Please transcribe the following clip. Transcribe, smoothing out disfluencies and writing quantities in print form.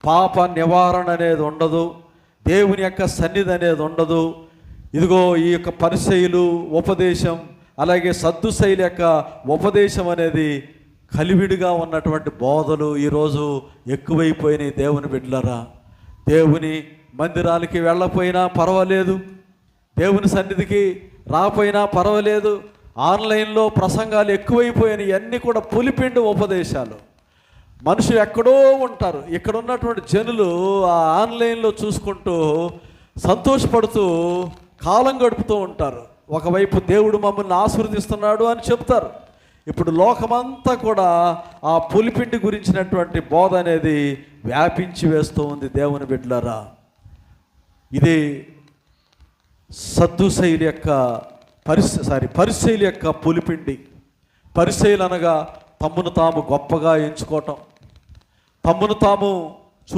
పాప నివారణ అనేది ఉండదు, దేవుని యొక్క సన్నిధి అనేది ఉండదు. ఇదిగో ఈ యొక్క పరిసయ్యులు ఉపదేశం, అలాగే సద్దుసైల యొక్క ఉపదేశం అనేది కలివిడిగా ఉన్నటువంటి బోధలు ఈరోజు ఎక్కువైపోయినాయి. దేవుని బిడ్డలారా, దేవుని మందిరాలకి వెళ్ళపోయినా పర్వాలేదు, దేవుని సన్నిధికి రాపోయినా పర్వాలేదు, ఆన్లైన్లో ప్రసంగాలు ఎక్కువైపోయినాయి. అన్నీ కూడా పులిపిండి ఉపదేశాలు. మనుషులు ఎక్కడో ఉంటారు, ఇక్కడ ఉన్నటువంటి జనులు ఆ ఆన్లైన్లో చూసుకుంటూ సంతోషపడుతూ కాలం గడుపుతూ ఉంటారు. ఒకవైపు దేవుడు మమ్మల్ని ఆశీర్వదిస్తున్నాడు అని చెప్తారు. ఇప్పుడు లోకమంతా కూడా ఆ పులిపిండి గురించినటువంటి బోధ అనేది వ్యాపించి వేస్తూ ఉంది. దేవుని బిడ్డలారా, ఇది సద్దుసైల యొక్క పరిసయ్యుల యొక్క పులిపిండి. పరిసయ్యులు అనగా తమ్మును తాము గొప్పగా ఎంచుకోవటం, తమ్మును తాము